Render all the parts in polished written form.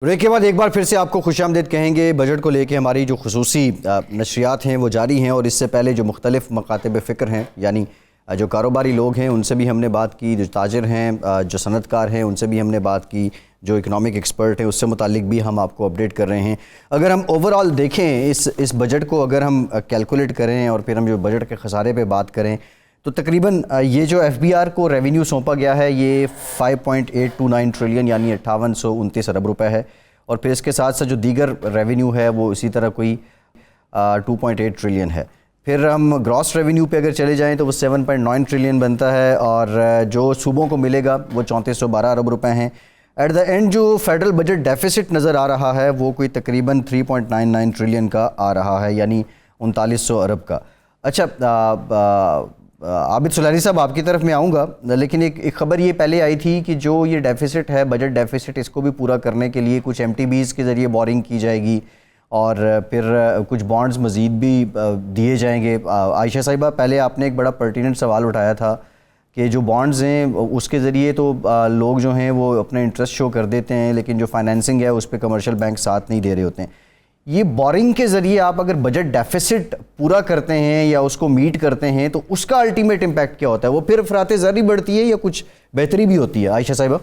Break के बाद एक बार फिर से आपको खुशामदीद कहेंगे। बजट को लेके हमारी जो खुसूसी नशरियात हैं वो जारी हैं और इससे पहले जो मुख्तलिफ मकातब फ़िक्र हैं यानी जो कारोबारी लोग हैं उनसे भी हमने बात की, जो ताजिर हैं, जो सनतकार हैं उनसे भी हमने बात की, जो इकनॉमिक एक्सपर्ट हैं उससे मुतालिक भी हम आपको अपडेट कर रहे हैं। अगर हम ओवरऑल देखें इस बजट को, अगर हम कैलकुलेट करें और फिर हम जो बजट के खसारे पे बात करें तो तकरीबन ये जो FBR को रेवेन्यू सौंपा गया है ये 5.829 ट्रिलियन यानी 5829 अरब रुपए है और फिर इसके साथ साथ जो दीगर रेवेन्यू है वो इसी तरह कोई 2.8 ट्रिलियन है। फिर हम ग्रॉस रेवेन्यू पे अगर चले जाएं तो वो 7.9 ट्रिलियन बनता है और जो सूबों को मिलेगा वो 3412 अरब रुपए हैं। एट द एंड जो फेडरल बजट डेफिसिट नज़र आ रहा है वो कोई तकरीबन 3.99 ट्रिलियन का आ रहा है यानी 3900 अरब का। अच्छा, आबिद सुलैनी साहब आपकी तरफ मैं आऊँगा, लेकिन एक ख़बर ये पहले आई थी कि जो ये डेफिसिट है, बजट डेफिसिट, इसको भी पूरा करने के लिए कुछ MTBs के ज़रिए बोरिंग की जाएगी और फिर कुछ बॉन्ड्स मज़ीद भी दिए जाएंगे। आयशा साहिबा, पहले आपने एक बड़ा पर्टिनेंट सवाल उठाया था कि जो बॉन्ड्स हैं उसके ज़रिए तो लोग जो हैं वो अपने इंटरेस्ट शो कर देते हैं लेकिन जो फाइनेंसिंग है उस पर कमर्शियल बैंक साथ नहीं दे रहे होते हैं। ये बोरिंग के ज़रिए आप अगर बजट डेफिसिट पूरा करते हैं या उसको मीट करते हैं तो उसका अल्टीमेट इम्पैक्ट क्या होता है? वो फिर अफरात ज़री बढ़ती है या कुछ बेहतरी भी होती है? आयशा साहिबा,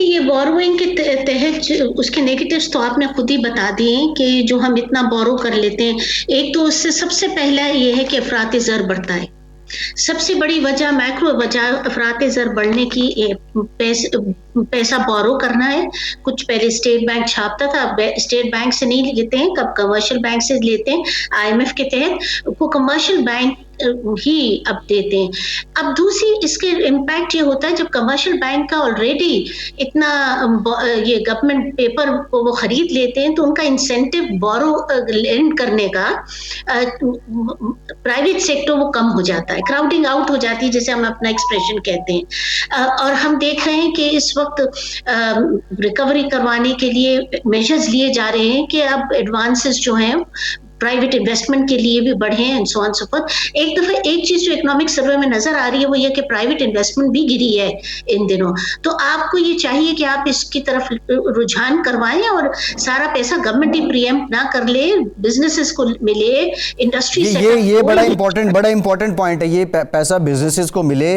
ये बोरोइंग के तहत उसके नेगेटिव्स तो आपने खुद ही बता दिए कि जो हम इतना बोरो कर लेते हैं, एक तो उससे सबसे पहला ये है कि अफरात ज़र बढ़ता है। सबसे बड़ी वजह, मैक्रो वजह अफरात ज़र बढ़ने की पैसा बोरो करना है। कुछ पहले स्टेट बैंक छापता था, अब स्टेट बैंक से नहीं लेते हैं, कब कमर्शियल बैंक से लेते हैं। IMF के तहत वो कमर्शियल बैंक ही अब देते हैं। अब दूसरी इसके इम्पैक्ट ये होता है जब कमर्शियल बैंक का ऑलरेडी इतना ये गवर्नमेंट पेपर को वो खरीद लेते हैं तो उनका इंसेंटिव बोरो लेंड करने का प्राइवेट सेक्टर वो कम हो जाता है, क्राउडिंग आउट हो जाती है जिसे हम अपना एक्सप्रेशन कहते हैं। और हम देख रहे हैं कि इस वक्त रिकवरी करवाने के लिए मेजर्स लिए जा रहे हैं कि अब एडवांसेस जो हैं प्राइवेट इन्वेस्टमेंट के लिए भी बढ़े हैं and so on so forth. एक दफा एक चीज जो इकोनॉमिक सर्वे में नजर आ रही है वो ये कि प्राइवेट इन्वेस्टमेंट भी गिरी है इन दिनों। तो आपको ये चाहिए कि आप इसकी तरफ रुझान करवाएं और सारा पैसा गवर्नमेंट ही प्रीएम्प्ट ना कर ले, बिजनेसेस को मिले, इंडस्ट्री ये बड़ा इंपॉर्टेंट पॉइंट है। ये पैसा बिजनेसेस को मिले।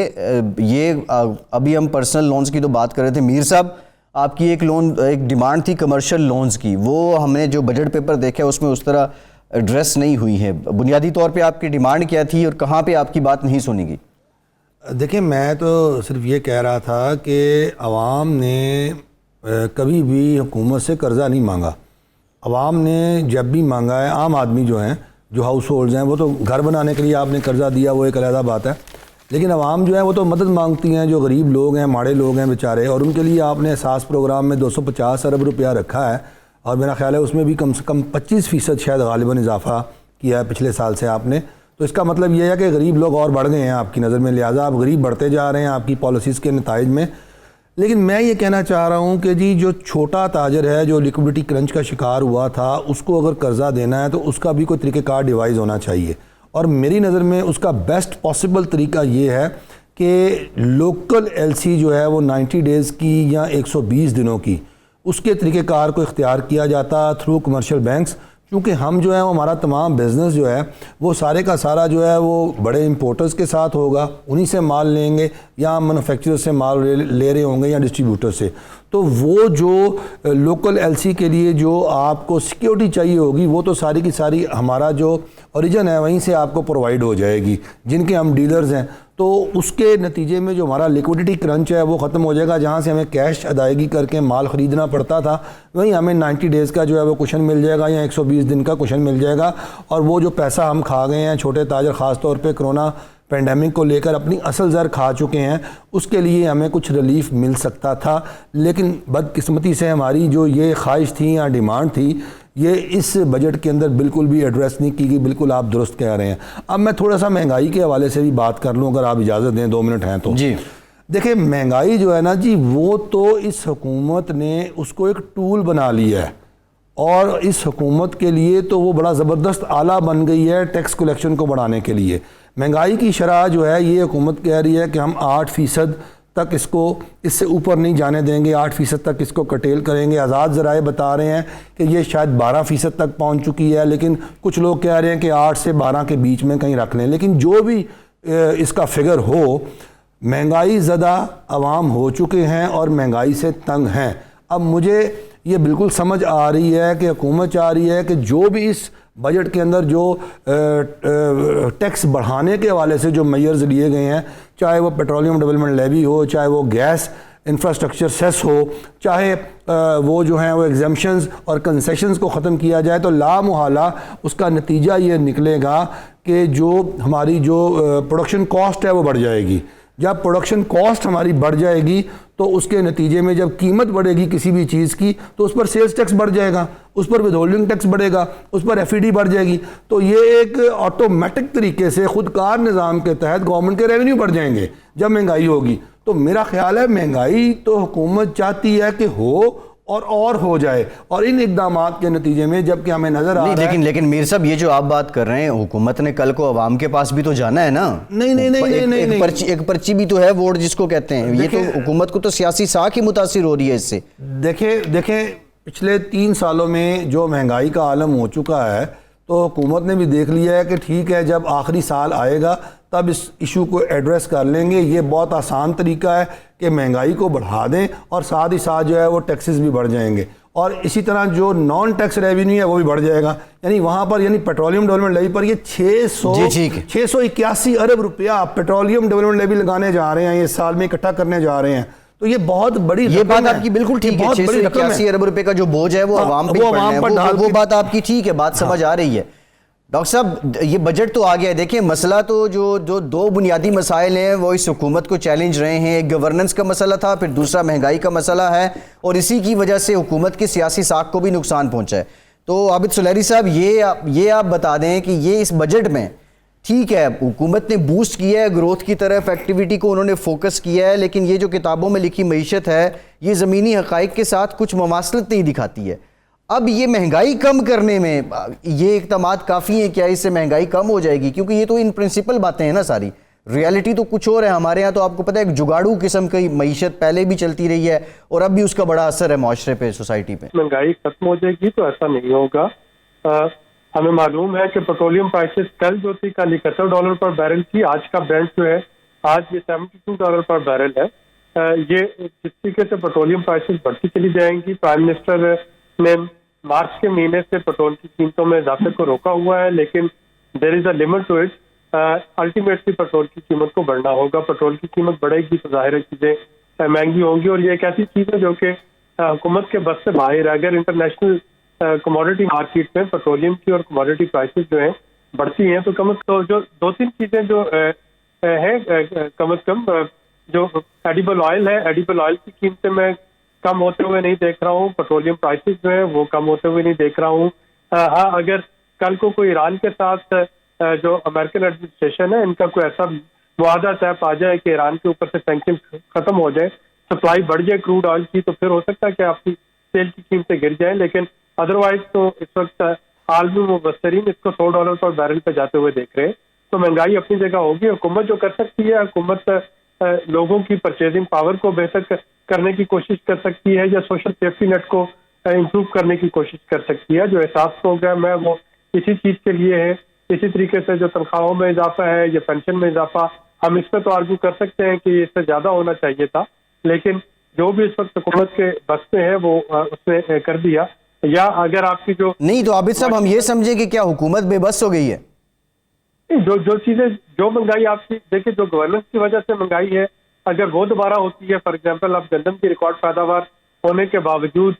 ये अभी हम पर्सनल लोन्स की तो बात कर रहे थे। मीर साहब, आपकी एक डिमांड थी कमर्शियल लोन्स की, वो हमने जो बजट पेपर देखा उसमें उस तरह एड्रेस नहीं हुई है। बुनियादी तौर पे आपकी डिमांड क्या थी और कहाँ पे आपकी बात नहीं सुनी गई? देखिए, मैं तो सिर्फ ये कह रहा था कि अवाम ने कभी भी हुकूमत से कर्ज़ा नहीं मांगा। अवाम ने जब भी मांगा है, आम आदमी जो हैं, जो हाउस होल्ड्स हैं, वो तो घर बनाने के लिए आपने कर्ज़ा दिया, वो एक अलग बात है, लेकिन अवाम जो है वो तो मदद मांगती हैं। जो गरीब लोग हैं, माड़े लोग हैं बेचारे, और उनके लिए आपने एहसास प्रोग्राम में 250 अरब रुपया रखा है और मेरा ख्याल है उसमें भी कम से कम 25% शायद गालिबन इजाफा किया है पिछले साल से आपने। तो इसका मतलब ये है कि गरीब लोग और बढ़ गए हैं आपकी नज़र में, लिहाजा आप गरीब बढ़ते जा रहे हैं आपकी पॉलिसीज़ के नताइज में। लेकिन मैं ये कहना चाह रहा हूँ कि जी जो छोटा ताजर है, जो लिक्विडिटी क्रंच का शिकार हुआ था, उसको अगर कर्ज़ा देना है तो उसका भी कोई तरीक़ेकार डिवाइस होना चाहिए। और मेरी नज़र में उसका बेस्ट पॉसिबल तरीका ये है कि लोकल LC जो है वो 90 डेज़ की या 120 दिनों की, उसके तरीक़ेकार को इख्तियार किया जाता थ्रू कमर्शियल बैंक्स। क्योंकि हम जो है वो हमारा तमाम बिज़नेस जो है वो सारे का सारा जो है वो बड़े इंपोर्टर्स के साथ होगा, उन्हीं से माल लेंगे या मैन्युफैक्चरर से माल ले रहे होंगे या डिस्ट्रीब्यूटर से। तो वो जो लोकल LC के लिए जो आपको सिक्योरिटी चाहिए होगी वो तो सारी की सारी हमारा जो ओरिजिन है वहीं से आपको प्रोवाइड हो जाएगी, जिनके हम डीलर्स हैं। तो उसके नतीजे में जो हमारा लिक्विडिटी क्रंच है वो ख़त्म हो जाएगा। जहाँ से हमें कैश अदायगी करके माल ख़रीदना पड़ता था, वहीं हमें 90 डेज़ का जो है वो कुशन मिल जाएगा या 120 दिन का कुशन मिल जाएगा। और वो जो पैसा हम खा गए हैं, छोटे ताजर ख़ास तौर पे कोरोना पेंडेमिक को लेकर अपनी असल ज़र खा चुके हैं, उसके लिए हमें कुछ रिलीफ मिल सकता था। लेकिन बदकिस्मती से हमारी जो ये ख्वाहिश थी या डिमांड थी, ये इस बजट के अंदर बिल्कुल भी एड्रेस नहीं की गई। बिल्कुल आप दुरुस्त कह रहे हैं। अब मैं थोड़ा सा महंगाई के हवाले से भी बात कर लूँ, अगर आप इजाज़त दें, 2 मिनट हैं तो। जी देखिए, महंगाई जो है ना जी, वो तो इस हुकूमत ने उसको एक टूल बना लिया है और इस हुकूमत के लिए तो वो बड़ा ज़बरदस्त आला बन गई है टैक्स कलेक्शन को बढ़ाने के लिए। महंगाई की शरह जो है ये हुकूमत कह रही है कि हम 8% तक इसको इससे ऊपर नहीं जाने देंगे, 8% तक इसको कटेल करेंगे। आज़ाद ज़राए बता रहे हैं कि ये शायद 12% तक पहुंच चुकी है, लेकिन कुछ लोग कह रहे हैं कि 8 से 12 के बीच में कहीं रख लें। लेकिन जो भी इसका फिगर हो, महंगाई ज़दा अवाम हो चुके हैं और महंगाई से तंग हैं। अब मुझे ये बिल्कुल समझ आ रही है कि हुकूमत चाह रही है कि जो भी इस बजट के अंदर जो टैक्स बढ़ाने के हवाले से जो मेजर्स लिए गए हैं, चाहे वो पेट्रोलियम डेवलपमेंट लेवी हो, चाहे वो गैस इंफ्रास्ट्रक्चर सेस हो, चाहे वो जो हैं वो एग्जम्पशंस और कंसेशंस को ख़त्म किया जाए, तो लामुहाला उसका नतीजा ये निकलेगा कि जो हमारी जो प्रोडक्शन कॉस्ट है वो बढ़ जाएगी। जब प्रोडक्शन कॉस्ट हमारी बढ़ जाएगी तो उसके नतीजे में जब कीमत बढ़ेगी किसी भी चीज़ की, तो उस पर सेल्स टैक्स बढ़ जाएगा, उस पर विदहोल्डिंग टैक्स बढ़ेगा, उस पर एफईडी बढ़ जाएगी। तो ये एक ऑटोमेटिक तरीके से खुदकार निज़ाम के तहत गवर्नमेंट के रेवेन्यू बढ़ जाएंगे जब महंगाई होगी। तो मेरा ख्याल है महंगाई तो हुकूमत चाहती है कि हो और हो जाए, और इन इकदामात के नतीजे में जबकि हमें नजर आ रहा है। लेकिन मीर साहब, ये जो आप बात कर रहे हैं, हुकूमत ने कल को अवाम के पास भी तो जाना है ना। एक पर्ची भी तो है, वोट जिसको कहते हैं। ये तो हुकूमत को तो सियासी साख ही मुतासिर हो रही है इससे। देखें पिछले 3 सालों में जो महंगाई का आलम हो चुका है, तो हुकूमत ने भी देख लिया है कि ठीक है, जब आखिरी साल आएगा तब इस इशू को एड्रेस कर लेंगे। ये बहुत आसान तरीका है कि महंगाई को बढ़ा दें और साथ ही साथ जो है वो टैक्सेस भी बढ़ जाएंगे, और इसी तरह जो नॉन टैक्स रेवेन्यू है वो भी बढ़ जाएगा। यानी वहाँ पर, यानी पेट्रोलियम डेवलपमेंट लेवी पर ये 681 अरब रुपया पेट्रोलियम डेवलपमेंट लेवी लगाने जा रहे हैं, ये साल में इकट्ठा करने जा रहे हैं। तो ये बहुत बड़ी, ये बात आपकी बिल्कुल ठीक है। 681 अरब रुपए का जो बोझ है वो अवाम पे पड़ना है, वो बात आपकी ठीक है, बात समझ आ रही है। डॉक्टर साहब, ये बजट तो आ गया है। देखिए, मसला तो जो 2 बुनियादी मसाइल हैं वो इस हुकूमत को चैलेंज रहे हैं। एक गवर्नेंस का मसला था, फिर दूसरा महंगाई का मसला है, और इसी की वजह से हुकूमत की सियासी साख को भी नुकसान पहुंचा है। तो आबिद सुलैरी साहब, ये आप बता दें कि ये इस बजट में ठीक है, हुकूमत ने बूस्ट किया है ग्रोथ की तरफ, एक्टिविटी को उन्होंने फोकस किया है, लेकिन ये जो किताबों में लिखी मईशत है ये ज़मीनी हक़ाइक़ के साथ कुछ ममासलत नहीं दिखाती है। अब ये महंगाई कम करने में ये इक़दामात काफ़ी हैं क्या? इससे महंगाई कम हो जाएगी? क्योंकि ये तो इन प्रिंसिपल बातें हैं ना सारी, रियलिटी तो कुछ और है। हमारे यहाँ तो आपको पता है एक जुगाड़ू किस्म की मईशत पहले भी चलती रही है और अब भी उसका बड़ा असर है माशरे पे, सोसाइटी पे। महंगाई खत्म हो जाएगी तो ऐसा नहीं होगा। हमें मालूम है कि पेट्रोलियम प्राइसेस कल जो थी, कल $71 पर बैरल थी, आज का ब्रेंट जो है आज ये $72 पर बैरल है। ये जिस तरीके से पेट्रोलियम प्राइसेस बढ़ती चली जाएंगी, प्राइम मिनिस्टर ने मार्च के महीने से पेट्रोल की कीमतों में इजाफे को रोका हुआ है, लेकिन there is a limit to it. Ultimately petrol की कीमत को बढ़ना होगा। पेट्रोल की कीमत बढ़ेगी तो जाहिर चीजें महंगी होंगी, और ये एक ऐसी चीज है जो कि हुकूमत के बस से बाहर है। अगर इंटरनेशनल कमोडिटी मार्केट में पेट्रोलियम की और कमोडिटी प्राइसेस जो है बढ़ती हैं, तो कम अज जो 2-3 चीजें जो है कम अज कम जो एडिबल ऑयल है, एडिबल ऑयल की कीमतें मैं कम होते हुए नहीं देख रहा हूँ। पेट्रोलियम प्राइसेस जो है वो कम होते हुए नहीं देख रहा हूँ। हाँ, अगर कल को कोई ईरान के साथ जो अमेरिकन एडमिनिस्ट्रेशन है इनका कोई ऐसा मुआहदा तय पा जाए कि ईरान के ऊपर से सैंक्शन खत्म हो जाए, सप्लाई बढ़ जाए क्रूड ऑयल की, तो फिर हो सकता है कि आपकी तेल की कीमतें गिर जाएं। लेकिन अदरवाइज तो इस वक्त आलमी मुबसरीन इसको $100 पर बैरल पे जाते हुए देख रहे हैं। तो महंगाई अपनी जगह होगी। हुकूमत जो कर सकती है, हुकूमत लोगों की परचेजिंग पावर को बेहतर करने की कोशिश कर सकती है, या सोशल सेफ्टी नेट को इम्प्रूव करने की कोशिश कर सकती है। जो एहसास प्रोग्राम है वो इसी चीज के लिए है। इसी तरीके से जो तनख्वाहों में इजाफा है या पेंशन में इजाफा, हम इस पर तो आर्ग्यू कर सकते हैं कि इससे ज्यादा होना चाहिए था, लेकिन जो भी इस वक्त हुकूमत के बस में है वो उसने कर दिया। या अगर आपकी जो नहीं, तो आबिद साहब हम ये समझे कि क्या हुकूमत बेबस हो गई है? जो चीजें, जो महंगाई आपकी देखिए, जो गवर्नेंस की वजह से महंगाई है, अगर वो दोबारा होती है, फॉर एग्जांपल अब गंदम की रिकॉर्ड पैदावार होने के बावजूद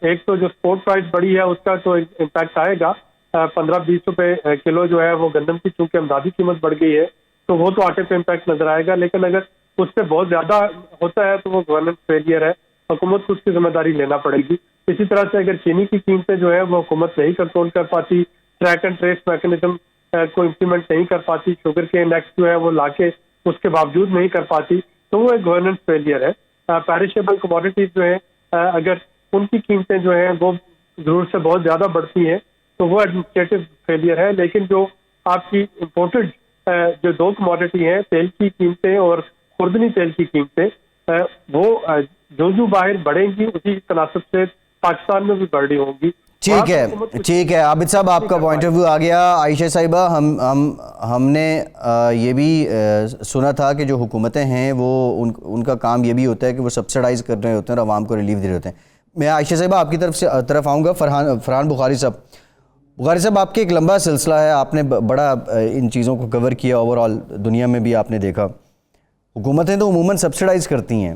एक तो जो स्पोर्ट प्राइस बढ़ी है उसका तो इम्पैक्ट आएगा। 15-20 रुपए किलो जो है वो गंदम की, चूंकि अमदादी कीमत बढ़ गई है तो वो तो आटे पे इम्पैक्ट नजर आएगा। लेकिन अगर उससे बहुत ज्यादा होता है तो वो गवर्नेंस फेलियर है, हुकूमत को उसकी जिम्मेदारी लेना पड़ेगी। इसी तरह से अगर चीनी की कीमतें जो है वो हुकूमत नहीं कंट्रोल कर पाती, ट्रैक एंड ट्रेस मैकेनिज्म को इम्प्लीमेंट नहीं कर पाती, शुगर के इंडेक्स जो है वो लाके उसके बावजूद नहीं कर पाती, तो वो एक गवर्नेंस फेलियर है। पेरिशेबल कमोडिटीज जो है अगर उनकी कीमतें जो है वो जरूरत से बहुत ज्यादा बढ़ती हैं तो वो एडमिनिस्ट्रेटिव फेलियर है। लेकिन जो आपकी इम्पोर्टेड जो 2 कमोडिटी हैं, तेल की कीमतें और खुर्दनी तेल की कीमतें वो जो बाहर बढ़ेंगी उसी तनासब से पाकिस्तान में भी बढ़ रही होंगी। ठीक है आबिद साहब, आपका पॉइंट ऑफ व्यू आ गया। आयशा साहिबा, हमने ये भी सुना था कि जो हुकूमतें हैं वो उनका काम ये भी होता है कि वो सब्सिडाइज कर रहे होते हैं और आवाम को रिलीफ दे रहे होते हैं। मैं आयशा साहिबा आपकी तरफ आऊँगा। फरहान बुखारी साहब, आपके एक लंबा सिलसिला है, आपने बड़ा इन चीज़ों को कवर किया, ओवरऑल दुनिया में भी आपने देखा। हुकूमतें तो उमूमन सब्सिडाइज़ करती हैं,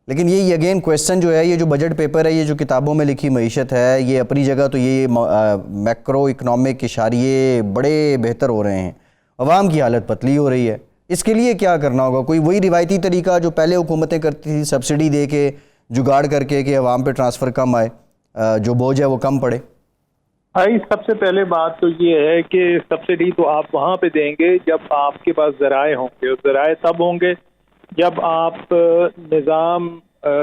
लेकिन ये अगेन क्वेश्चन जो है, ये जो बजट पेपर है, ये जो किताबों में लिखी मईशत है, ये अपनी जगह तो ये मैक्रो इकनॉमिक इशारिये बड़े बेहतर हो रहे हैं, अवाम की हालत पतली हो रही है। इसके लिए क्या करना होगा? कोई वही रिवायती तरीका जो पहले हुकूमतें करती थी, सब्सिडी दे के जुगाड़ करके कि अवाम पे ट्रांसफ़र कम आए, जो बोझ है वो कम पड़े? भाई, सबसे पहले बात तो ये है कि सब्सिडी तो आप वहाँ पे देंगे जब आपके पास ज़राए होंगे, और ज़राए तब होंगे जब आप निज़ाम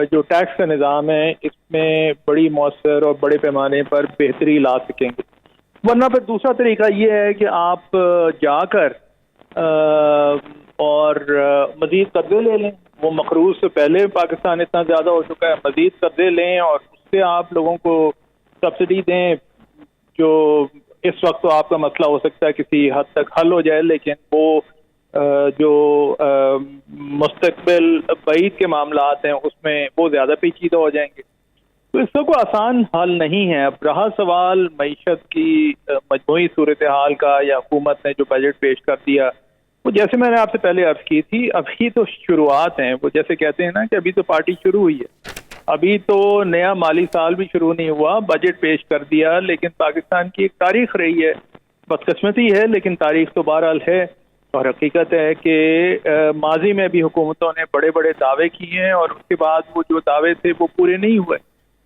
जो टैक्स का निज़ाम है इसमें बड़ी मौसर और बड़े पैमाने पर बेहतरी ला सकेंगे। वरना फिर दूसरा तरीका ये है कि आप जाकर और मज़ीद कर्जे ले लें। वो मकरूज़ से पहले पाकिस्तान इतना ज़्यादा हो चुका है, मज़ीद कर्जे लें और उससे आप लोगों को सब्सिडी दें, जो इस वक्त तो आपका मसला हो सकता है किसी हद तक हल हो जाए, लेकिन वो जो मुस्तकबिल बईद के मामलात हैं उसमें वो ज़्यादा पेचीदा हो जाएंगे। तो इसका कोई आसान हल नहीं है। अब रहा सवाल मईशत की मजमूई सूरत हाल का, या हुकूमत ने जो बजट पेश कर दिया, वो जैसे मैंने आपसे पहले अर्ज की थी, अभी तो शुरुआत हैं। वो जैसे कहते हैं ना कि अभी तो पार्टी शुरू हुई है, अभी तो नया माली साल भी शुरू नहीं हुआ, बजट पेश कर दिया। लेकिन पाकिस्तान की एक तारीख रही है, बदकिस्मती है लेकिन तारीख तो बहरहाल है। और हकीकत है कि माजी में भी हुकूमतों ने बड़े बड़े दावे किए हैं और उसके बाद वो जो दावे थे वो पूरे नहीं हुए।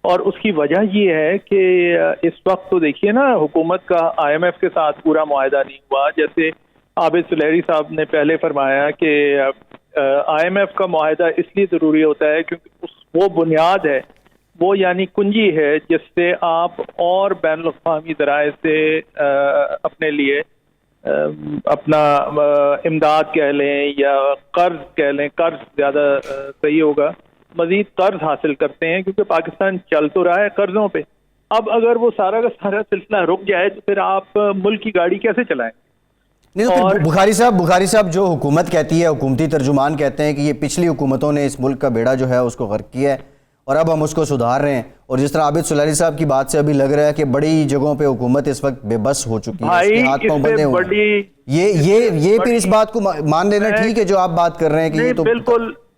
और उसकी वजह ये है कि इस वक्त तो देखिए ना, हुकूमत का IMF के साथ पूरा मुआहदा नहीं हुआ। जैसे आबिद सुलेहरी साहब ने पहले फरमाया कि IMF का मुआहदा इसलिए ज़रूरी होता है क्योंकि वो बुनियाद है, वो यानी कुंजी है जिससे आप और बैनुल-अक़वामी ज़राए से अपने लिए अपना इमदाद कह लें या कर्ज कह लें, कर्ज ज़्यादा सही होगा, मज़ीद कर्ज हासिल करते हैं, क्योंकि पाकिस्तान चल तो रहा है कर्जों पे। अब अगर वो सारा का सारा सिलसिला रुक जाए तो फिर आप मुल्क की गाड़ी कैसे चलाएं? नहीं तो और बुखारी साहब, जो हुकूमत कहती है, हुकूमती तर्जुमान कहते हैं कि ये पिछली हुकूमतों ने इस मुल्क का बेड़ा जो है उसको गर्क किया है और अब हम उसको सुधार रहे हैं। और जिस तरह आबिद सुलेहरी साहब की बात से अभी लग रहा है कि बड़ी जगहों पे हुकूमत इस वक्त बेबस हो चुकी है, इसके हाथ पांव बंधे हुए हैं। ये फिर इस बात को मान लेना ठीक है जो आप बात कर रहे हैं कि ये तो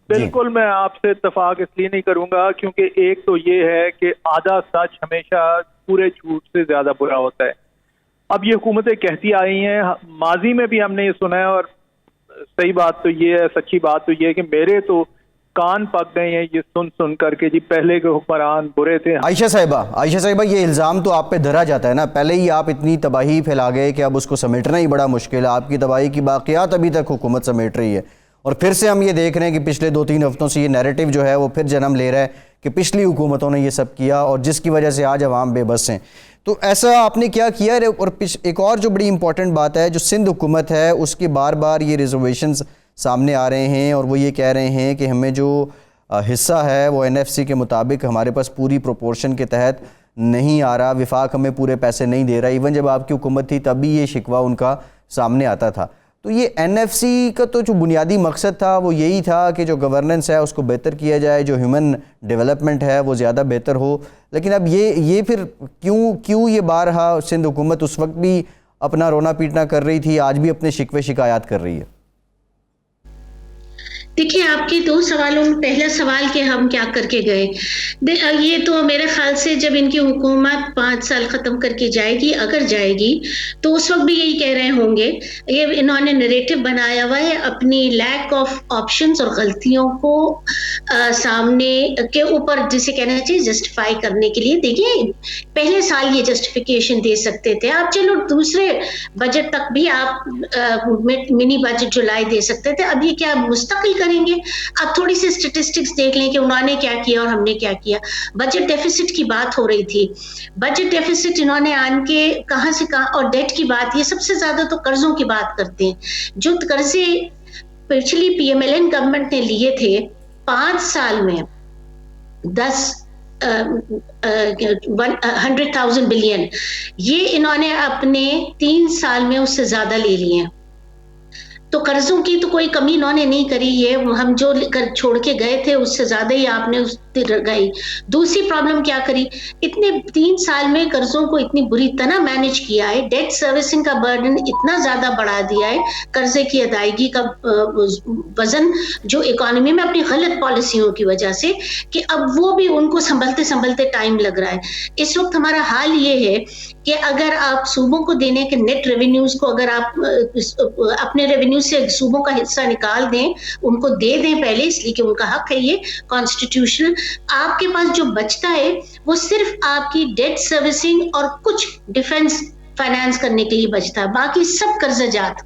बिल्कुल मैं आपसे इत्तफाक इसलिए नहीं करूंगा क्योंकि एक तो ये है कि आधा सच हमेशा पूरे झूठ से ज्यादा बुरा होता है। अब ये हुकूमतें कहती आई हैं, माजी में भी हमने ये सुना है, और सही बात तो ये है, सच्ची बात तो ये है कि मेरे तो कान पक गए हैं ये सुन करके जी, पहले के हुक्मरान बुरे थे। आयशा साहिबा, ये इल्ज़ाम तो आप पे धरा जाता है ना, पहले ही आप इतनी तबाही फैला गए कि अब उसको समेटना ही बड़ा मुश्किल है। आपकी तबाही की बाक़ियात अभी तक हुकूमत समेट रही है और फिर से हम ये देख रहे हैं कि पिछले 2-3 हफ्तों से ये नैरेटिव जो है वो फिर जन्म ले रहा है कि पिछली हुकूमतों ने ये सब किया और जिसकी वजह से आज अवाम बेबस हैं। तो ऐसा आपने क्या किया? और एक और जो बड़ी इंपॉर्टेंट बात है, जो सिंध हुकूमत है उसके बार बार ये रिजर्वेशंस सामने आ रहे हैं और वो ये कह रहे हैं कि हमें जो हिस्सा है वो NFC के मुताबिक हमारे पास पूरी प्रोपोर्शन के तहत नहीं आ रहा, विफाक हमें पूरे पैसे नहीं दे रहा। इवन जब आपकी हुकूमत थी तब भी ये शिकवा उनका सामने आता था। तो ये NFC का तो जो बुनियादी मकसद था वो यही था कि जो गवर्नेंस है उसको बेहतर किया जाए, जो ह्यूमन डेवलपमेंट है वो ज़्यादा बेहतर हो। लेकिन अब ये फिर क्यों ये बारहा सिंध हुकूमत उस वक्त भी अपना रोना पीटना कर रही थी, आज भी अपने शिकवे शिकायत कर रही है? देखिए, आपके 2 सवालों में पहला सवाल कि हम क्या करके गए, ये तो मेरे ख्याल से जब इनकी हुकूमत 5 साल ख़त्म करके जाएगी, अगर जाएगी, तो उस वक्त भी यही कह रहे होंगे। ये इन्होंने नरेटिव बनाया हुआ है अपनी लैक ऑफ ऑप्शंस और गलतियों को सामने के ऊपर, जिसे कहना चाहिए जस्टिफाई करने के लिए। देखिए, पहले साल ये जस्टिफिकेशन दे सकते थे आप, चलो दूसरे बजट तक भी आप मिनी बजट जुलाई दे सकते थे। अब ये क्या मुस्तकिल करेंगे? अब थोड़ी सी स्टेटिस्टिक्स देख लें कि उन्होंने क्या किया और हमने क्या किया। बजट डेफिसिट की बात हो रही थी, बजट डेफिसिट इन्होंने आन के कहां से कहां, और डेट की बात, ये सबसे ज्यादा तो कर्जों की बात करते हैं। जो कर्जे पिछली पीएमएलएन गवर्नमेंट ने लिए थे 5 साल में 100,000 बिलियन, ये इन्होंने अपने 3 साल में उससे ज्यादा ले लिए। तो कर्जों की तो कोई कमी इन्होंने नहीं करी, ये हम जो छोड़ के गए थे उससे ज्यादा ही आपने उस गई। दूसरी प्रॉब्लम क्या करी, इतने 3 साल में कर्जों को इतनी बुरी तरह मैनेज किया है, डेट सर्विसिंग का बर्डन इतना ज्यादा बढ़ा दिया है, कर्जे की अदायगी का वजन जो इकोनॉमी में अपनी गलत पॉलिसियों की वजह से, कि अब वो भी उनको संभलते संभलते टाइम लग रहा है। इस वक्त हमारा हाल ये है कि अगर आप सूबों को देने के नेट रेवेन्यूज को अगर आप अपने रेवेन्यू से सूबों का हिस्सा निकाल दें, उनको दे दें पहले, इसलिए कि उनका हक है ये कॉन्स्टिट्यूशनल, आपके पास जो बचता है वो सिर्फ आपकी डेट सर्विसिंग और कुछ डिफेंस फाइनेंस करने के लिए बचता है, बाकी सब कर्जजात।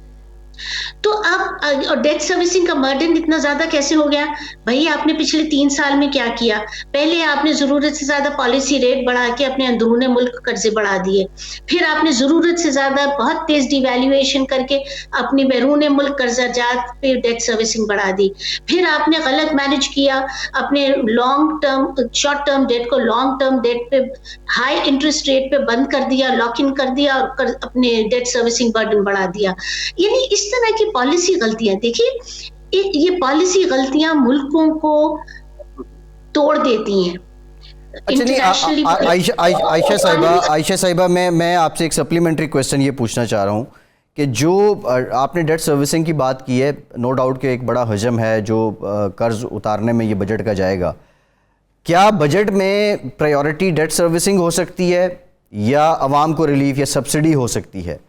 तो अब और डेट सर्विसिंग का बर्डन इतना ज्यादा कैसे हो गया भाई? आपने पिछले 3 साल में क्या किया? पहले आपने जरूरत से ज्यादा पॉलिसी रेट बढ़ा के अपने अंदरूने मुल्क कर्जे बढ़ा दिए, फिर आपने जरूरत से ज्यादा बहुत तेज डिवैल्यूएशन करके अपनी बैरूने मुल्क कर्जाजात पे डेट सर्विसिंग बढ़ा दी, फिर आपने गलत मैनेज किया, अपने long term short term debt को लॉन्ग टर्म डेट पे हाई इंटरेस्ट रेट पे बंद कर दिया, लॉक इन कर दिया और अपने डेट सर्विसिंग बर्डन बढ़ा दिया। यानी इस तरह की पॉलिसी गलतियां, देखिए ये पॉलिसी गलतियां मुल्कों को तोड़ देती हैं। आयशा साहिबा, मैं आपसे एक सप्लीमेंट्री क्वेश्चन ये पूछना चाह रहा हूँ कि जो आपने डेट सर्विसिंग की बात की है, नो डाउट कि एक बड़ा हजम है जो कर्ज उतारने में ये बजट का जाएगा। क्या बजट में प्रायोरिटी डेट सर्विसिंग हो सकती है या आवाम को रिलीफ या सब्सिडी हो सकती है,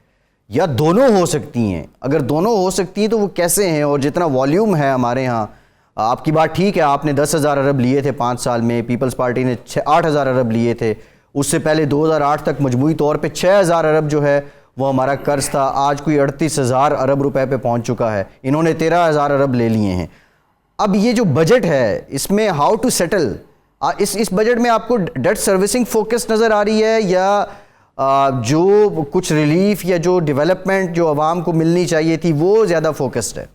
या दोनों हो सकती हैं? अगर दोनों हो सकती हैं तो वो कैसे हैं? और जितना वॉल्यूम है हमारे यहाँ, आपकी बात ठीक है, आपने 10,000 अरब लिए थे 5 साल में, पीपल्स पार्टी ने 8,000 अरब लिए थे, उससे पहले 2008 तक मजमूई तौर पे 6,000 अरब जो है वो हमारा कर्ज था, आज कोई 38,000 अरब रुपए पे पहुँच चुका है, इन्होंने 13,000 अरब ले लिए हैं। अब ये जो बजट है इसमें हाउ टू सेटल, इस बजट में आपको डेट सर्विसिंग फोकस नज़र आ रही है या जो कुछ रिलीफ या जो डेवलपमेंट जो आवाम को मिलनी चाहिए थी वो ज़्यादा फोकस्ड है?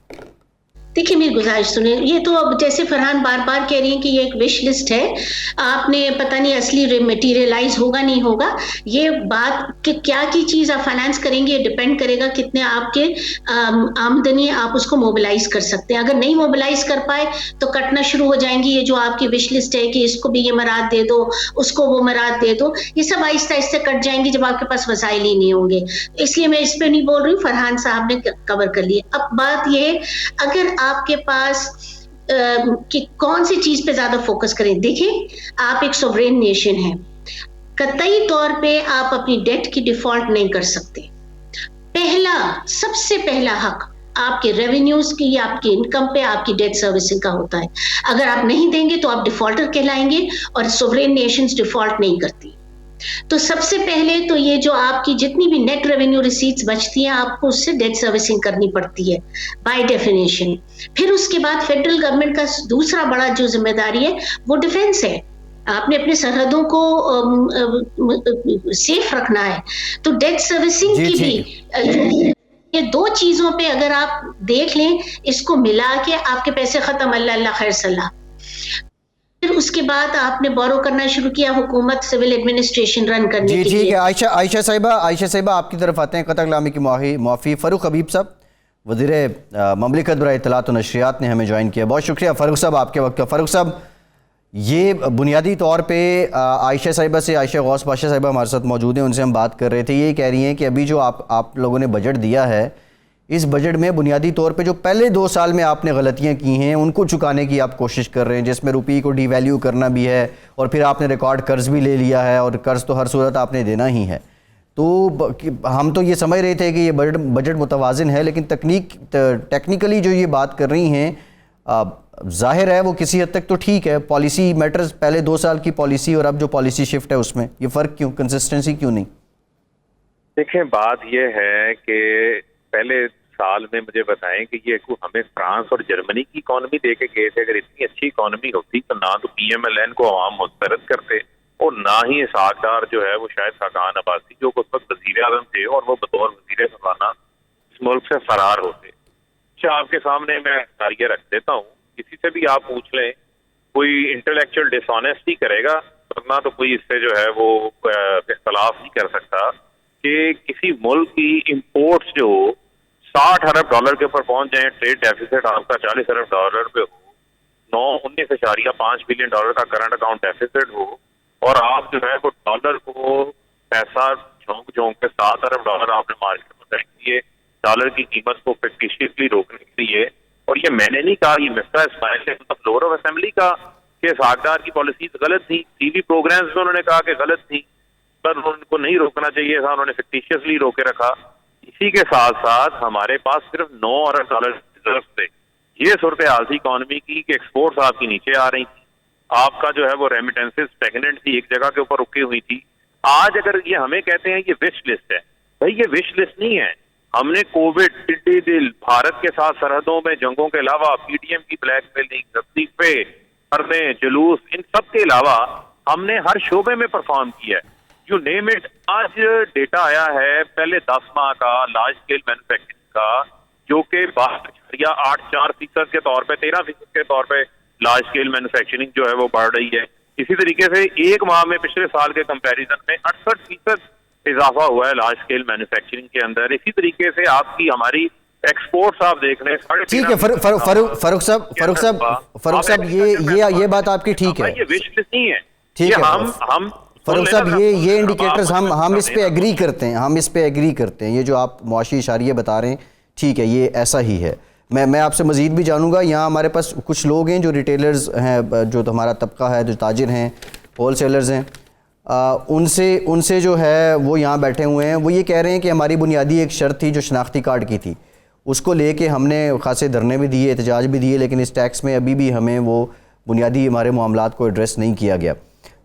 देखिए मेरी गुजारिश सुने, ये तो अब जैसे फरहान बार बार कह रही हैं कि ये एक विश लिस्ट है, आपने पता नहीं असली मटेरियलाइज होगा नहीं होगा, ये बात कि क्या की चीज आप फाइनेंस करेंगे डिपेंड करेगा कितने आपके आमदनी आप उसको मोबिलाइज कर सकते हैं। अगर नहीं मोबिलाइज कर पाए तो कटना शुरू हो जाएंगी ये जो आपकी विश लिस्ट है कि इसको भी ये मराद दे दो, उसको वो मराद दे दो, ये सब आहिस्ता आहिस्ता कट जाएंगी जब आपके पास वसाइल ही नहीं होंगे। इसलिए मैं इस पर नहीं बोल रही हूँ, फरहान साहब ने कवर कर लिया। अब बात ये, अगर आपके पास कि कौन सी चीज पे ज्यादा फोकस करें, देखिए आप एक सोवरेन नेशन है, कतई तौर पे आप अपनी डेट की डिफॉल्ट नहीं कर सकते। सबसे पहला हक आपके रेवेन्यूज की या आपकी इनकम पे आपकी डेट सर्विसिंग का होता है। अगर आप नहीं देंगे तो आप डिफॉल्टर कहलाएंगे और सोवरेन नेशंस डिफॉल्ट नहीं करती। तो सबसे पहले तो ये जो आपकी जितनी भी नेट रेवेन्यू रिसीट्स बचती हैं आपको उससे डेट सर्विसिंग करनी पड़ती है बाय डेफिनेशन। फिर उसके बाद फेडरल गवर्नमेंट का दूसरा बड़ा जो जिम्मेदारी है वो डिफेंस है, आपने अपने सरहदों को सेफ रखना है। तो डेट सर्विसिंग की भी ये 2 चीजों पे अगर आप देख लें, इसको मिला के आपके पैसे खत्म, अल्लाह खैर सलाह। फिर उसके बाद आपने बोरो करना शुरू किया हुकूमत सिविल एडमिनिस्ट्रेशन रन करने के लिए। ठीक है आयशा साहिबा आपकी तरफ आते हैं। कतल गुलामी की मुआफ़ी फ़ारूक हबीब साहब, वज़ीर ममलिकत बराए इत्तलात व नशरियात ने हमें ज्वाइन किया। बहुत शुक्रिया फ़ारूक साहब आपके वक्त का। फ़ारूक साहब, ये बुनियादी तौर पे आयशा साहिबा से आयशा गौस पाशा साहिबा हमारे साथ मौजूद हैं, उनसे हम बात कर रहे थे। ये कह रही हैं कि अभी जो आप लोगों ने बजट दिया है, इस बजट में बुनियादी तौर पे जो पहले 2 साल में आपने गलतियां की हैं उनको चुकाने की आप कोशिश कर रहे हैं, जिसमें रुपये को डीवैल्यू करना भी है और फिर आपने रिकॉर्ड कर्ज भी ले लिया है और कर्ज तो हर सूरत आपने देना ही है। तो हम तो ये समझ रहे थे कि ये बजट मुतवाज़िन है, लेकिन टेक्निकली जो ये बात कर रही हैं जाहिर है वो किसी हद तक तो ठीक है। पॉलिसी मैटर्स, पहले 2 साल की पॉलिसी और अब जो पॉलिसी शिफ्ट है उसमें ये फ़र्क क्यों, कंसिस्टेंसी क्यों नहीं? देखें, बात ये है कि पहले साल में मुझे बताएं कि ये हमें फ्रांस और जर्मनी की इकॉनमी दे के गए थे। अगर इतनी अच्छी इकॉनमी होती तो ना तो पीएमएलएन को अवाम मुस्तरद करते और ना ही इसहाक डार जो है वो शायद खाकान अब्बासी जो उस वक्त वज़ीर आज़म थे और वो बतौर वज़ीर ख़ज़ाना इस मुल्क से फरार होते। कुछ आपके सामने मैं कार्य रख देता हूँ, किसी से भी आप पूछ लें, कोई इंटेलेक्चुअल डिसऑनेस्टी करेगा वरना तो कोई इससे जो है वो इख्तलाफ नहीं कर सकता कि किसी मुल्क की इंपोर्ट्स जो 60 अरब डॉलर के ऊपर पहुंच जाए, ट्रेड डेफिसिट आपका 40 अरब डॉलर पे हो, 19.5 बिलियन डॉलर का करंट अकाउंट डेफिसिट हो, और आप जो है वो डॉलर को पैसा झोंक के 7 अरब डॉलर आपने मार्केट में फेंक दिए डॉलर की कीमत को फिक्टिशियसली रोकने के लिए। और ये मैंने नहीं कहा, ये mister Ismail floor of assembly का कि सागदार की पॉलिसीज गलत थी, टीवी प्रोग्राम्स में उन्होंने कहा कि गलत थी, पर उनको नहीं रोकना चाहिए था, उन्होंने फिक्टिशियसली रोके रखा। इसी के साथ साथ हमारे पास सिर्फ 9 अरब डॉलर रिजर्व थे। ये सूरत हाल थी इकॉनमी की कि एक्सपोर्ट्स आपकी नीचे आ रही थी, आपका जो है वो रेमिटेंसेस स्टैग्नेंट थी, एक जगह के ऊपर रुकी हुई थी। आज अगर ये हमें कहते हैं ये विश लिस्ट है, भाई ये विश लिस्ट नहीं है। हमने कोविड, टिड्डी दिल, भारत के साथ सरहदों में जंगों के अलावा पीडीएम की ब्लैकमेलिंग, तस्दीफे, धरने, जुलूस, इन सब के अलावा हमने हर शोबे में परफॉर्म किया है, यू नेम इट। आज डेटा आया है पहले 10 माह का लार्ज स्केल मैन्युफैक्चरिंग का, जो कि 12.84% के तौर पे 13% के तौर पे लार्ज स्केल मैन्युफैक्चरिंग जो है वो बढ़ रही है। इसी तरीके से एक माह में पिछले साल के कंपैरिजन में 68% इजाफा हुआ है लार्ज स्केल मैन्युफैक्चरिंग के अंदर। इसी तरीके से आपकी हमारी एक्सपोर्ट्स आप देख रहे हैं। ठीक है फारूक साहब ये बात आपकी ठीक है, ये विश लिस्ट नहीं है। ठीक है हम फारूक साहब, ये इंडिकेटर्स हम इस पे एग्री करते हैं, हम इस पे एग्री करते हैं। ये जो आप मुआशी इशारिये बता रहे हैं, ठीक है, ये ऐसा ही है। मैं आपसे मज़ीद भी जानूंगा। यहाँ हमारे पास कुछ लोग हैं जो रिटेलर्स हैं, जो हमारा तबका है, जो ताजिर हैं, होल सेलर्स हैं, उनसे जो है वो यहाँ बैठे हुए हैं। वो ये कह रहे हैं कि हमारी बुनियादी एक शर्त थी जो शनाख्ती कार्ड की थी, उसको लेके हमने खासे धरने भी दिए, एहतजाज भी दिए, लेकिन इस टैक्स में अभी भी हमें वो बुनियादी हमारे मामलात को एड्रेस नहीं किया गया।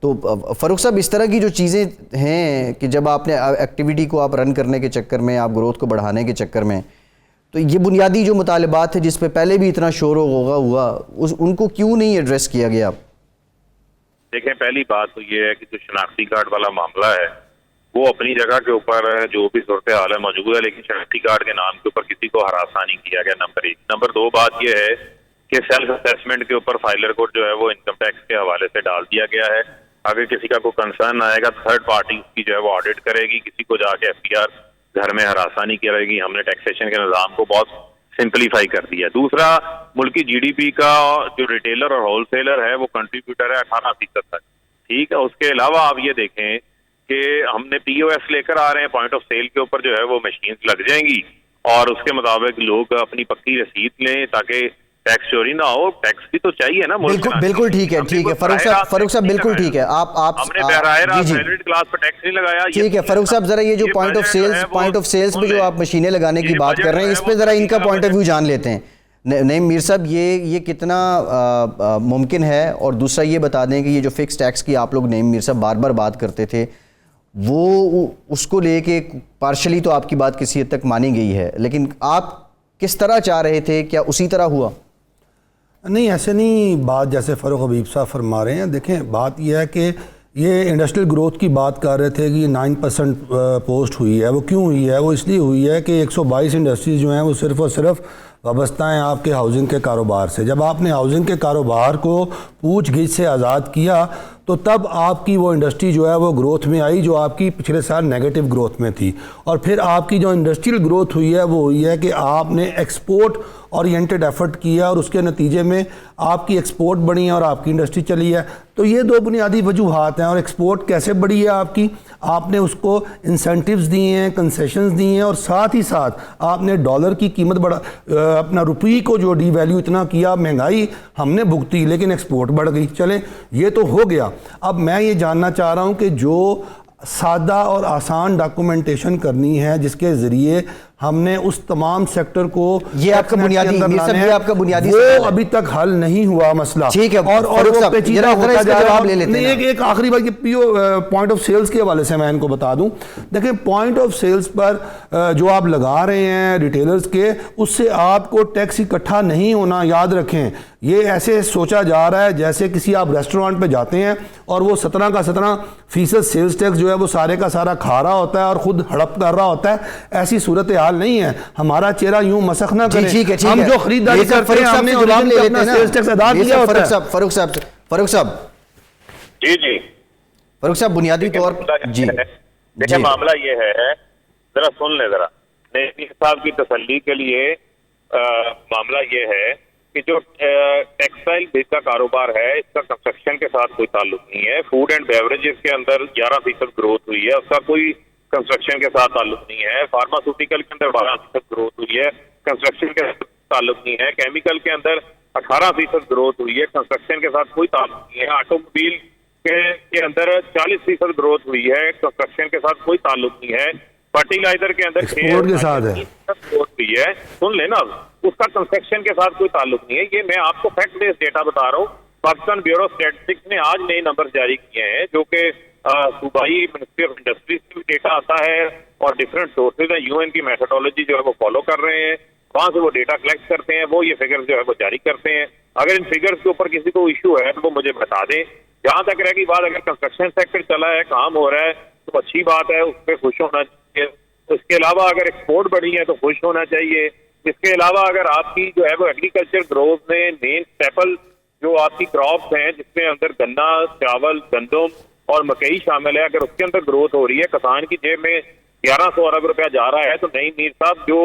तो फ़ारूक साहब, इस तरह की जो चीज़ें हैं कि जब आपने एक्टिविटी को आप रन करने के चक्कर में, आप ग्रोथ को बढ़ाने के चक्कर में, तो ये बुनियादी जो मुतालिबात थे जिस पे पहले भी इतना शोर हुआ उनको क्यों नहीं एड्रेस किया गया? देखें, पहली बात तो ये है कि जो शनाख्ती कार्ड वाला मामला है वो अपनी जगह के ऊपर जो भी सूरत हाल है मौजूद है, लेकिन शनाख्ती कार्ड के नाम के ऊपर किसी को हरासा नहीं किया गया, नंबर 1। नंबर 2 बात यह है कि सेल्फ असेसमेंट के ऊपर फाइलर को जो है वो इनकम टैक्स के हवाले से डाल दिया गया है। अगर किसी का कोई कंसर्न आएगा तो थर्ड पार्टी उसकी जो है वो ऑडिट करेगी, किसी को जाके FPR घर में हरासा नहीं करेगी। हमने टैक्सेशन के निज़ाम को बहुत सिंपलीफाई कर दिया। दूसरा, मुल्की GDP का जो रिटेलर और होलसेलर है वो कंट्रीब्यूटर है 18% तक, ठीक है। उसके अलावा आप ये देखें कि हमने POS लेकर आ रहे हैं, पॉइंट ऑफ सेल के ऊपर जो है वो मशीन लग जाएंगी और उसके मुताबिक लोग अपनी पक्की रसीद लें ताकि टैक्स चोरी ना हो। टैक्स भी तो चाहिए ना। बिल्कुल ठीक है, ठीक है फारूक साहब बिल्कुल ठीक है। आप हमने सैलरीड क्लास पर टैक्स नहीं लगाया। ठीक है फारूक साहब, जरा ये जो पॉइंट ऑफ सेल्स पे जो आप मशीनें लगाने की बात कर रहे हैं, इस पे जरा इनका पॉइंट ऑफ व्यू जान लेते हैं। नईम मीर साहब, ये कितना मुमकिन है? और दूसरा ये बता दें कि ये जो फिक्स टैक्स की आप लोग नईम मीर साहब बार बार बात करते थे, वो उसको लेके पार्शली तो आपकी बात किसी हद तक मानी गई है, लेकिन आप किस तरह चाह रहे थे? क्या उसी तरह हुआ? नहीं, ऐसे नहीं। बात जैसे फ़ारूक हबीब साहब फरमा रहे हैं, देखें बात यह है कि ये इंडस्ट्रियल ग्रोथ की बात कर रहे थे कि 9% पोस्ट हुई है। वो क्यों हुई है? वो इसलिए हुई है कि 122 इंडस्ट्रीज़ जो हैं वो सिर्फ़ और सिर्फ वाबस्ता हैं आपके हाउसिंग के कारोबार से। जब आपने हाउसिंग के कारोबार को पूछ गिछ से आज़ाद किया तो तब आपकी वो इंडस्ट्री जो है वो ग्रोथ में आई, जो आपकी पिछले साल नेगेटिव ग्रोथ में थी। और फिर आपकी जो इंडस्ट्रियल ग्रोथ हुई है वो हुई है कि आपने एक्सपोर्ट ओरिएंटेड एफर्ट किया और उसके नतीजे में आपकी एक्सपोर्ट बढ़ी है और आपकी इंडस्ट्री चली है। तो ये दो बुनियादी वजूहात हैं। और एक्सपोर्ट कैसे बढ़ी है आपकी? आपने उसको इंसेंटिव्स दिए हैं, कंसेशंस दिए हैं, और साथ ही साथ आपने डॉलर की कीमत बढ़ा, अपना रुपये को जो डीवैल्यू इतना किया, महंगाई हमने भुगती, लेकिन एक्सपोर्ट बढ़ गई। चलें, ये तो हो गया। अब मैं ये जानना चाह रहा हूँ कि जो सादा और आसान डॉक्यूमेंटेशन करनी है जिसके ज़रिए हमने उस तमाम सेक्टर को, ये आपका बुनियादी वो अभी तक हल नहीं हुआ मसला। ठीक है, और वो पेचीदा होता जा रहा है। एक आखिरी बात, पॉइंट ऑफ सेल्स के हवाले से मैं इनको बता दूं। देखिए, पॉइंट ऑफ सेल्स पर जो आप लगा रहे हैं रिटेलर्स के, उससे आपको टैक्स इकट्ठा नहीं होना, याद रखें। ये ऐसे सोचा जा रहा है जैसे किसी आप रेस्टोरेंट पे जाते हैं और वो 17 का 17% सेल्स टैक्स जो है वो सारे का सारा खा रहा होता है और खुद हड़प कर रहा होता है। ऐसी सूरत ख्याल नहीं है। हमारा चेहरा यूं मसख ना करें। ठीक है, हम जो खरीदारी करते हैं हमने जवाब ले लेते हैं ना। सेल्स टैक्स अदा किया होता है। फारूक साहब जी जी फारूक साहब बुनियादी तौर जी देखिए मामला ये है, जरा सुन ले जरा। नईम साहब की तसल्ली के लिए मामला ये है कि जो टेक्सटाइल बेस का कारोबार है इसका कंस्ट्रक्शन के साथ कोई ताल्लुक नहीं है। फूड एंड बेवरेजेस के अंदर 11% ग्रोथ हुई है, उसका कोई कंस्ट्रक्शन के साथ ताल्लुक नहीं है। फार्मास्यूटिकल के अंदर 12% ग्रोथ हुई है, कंस्ट्रक्शन के साथ ताल्लुक नहीं है। केमिकल के अंदर 18% ग्रोथ हुई है, कंस्ट्रक्शन के साथ कोई ताल्लुक नहीं है। ऑटोमोबाइल के अंदर 40% ग्रोथ हुई है, कंस्ट्रक्शन के साथ कोई ताल्लुक नहीं है। फर्टिलाइजर के अंदर एक्सपोर्ट के साथ है ग्रोथ हुई है, सुन लेना, उसका कंस्ट्रक्शन के साथ कोई ताल्लुक नहीं है। ये मैं आपको फैक्ट बेस्ड डेटा बता रहा हूँ। पाकिस्तान ब्यूरो स्टैटिस्टिक्स ने आज नए नंबर जारी किए हैं जो कि सूबाई मिनिस्ट्री ऑफ इंडस्ट्रीज से भी डेटा आता है और डिफरेंट सोर्सेज है, यूएन की मेथोडोलॉजी जो है वो फॉलो कर रहे हैं, वहां से वो डेटा कलेक्ट करते हैं, वो ये फिगर्स जो है वो जारी करते हैं। अगर इन फिगर्स के ऊपर किसी को इशू है तो वो मुझे बता दें। जहां तक रहेगी बात, अगर कंस्ट्रक्शन सेक्टर चला है, काम हो रहा है तो अच्छी बात है, उस पर खुश होना चाहिए। इसके अलावा अगर एक्सपोर्ट बढ़ी है तो खुश होना चाहिए। इसके अलावा अगर आपकी जो है वो एग्रीकल्चर ग्रोथ में मेन स्टेपल जो आपकी क्रॉप्स हैं जिसमें अंदर गन्ना, चावल, गंदम और मकई शामिल है, अगर उसके अंदर ग्रोथ हो रही है, किसान की जेब में 1100 अरब रुपया जा रहा है, तो नहीं मीर साहब जो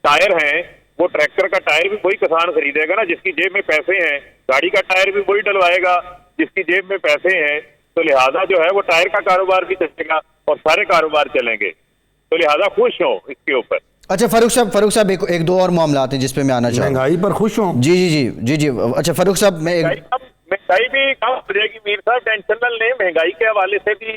टायर हैं वो ट्रैक्टर का टायर भी वही किसान खरीदेगा ना जिसकी जेब में पैसे हैं, गाड़ी का टायर भी वही डलवाएगा जिसकी जेब में पैसे हैं। तो लिहाजा जो है वो टायर का कारोबार भी चलेगा और सारे कारोबार चलेंगे, तो लिहाजा खुश हो इसके ऊपर। अच्छा फारूक साहब एक दो और मामला आते हैं जिस पे मैं आना चाहूँ। महंगाई पर खुश हूँ। जी जी जी जी जी अच्छा फारूक साहब महंगाई भी कम हो जाएगी मीर साहब, टेंशन न लें। महंगाई के हवाले से भी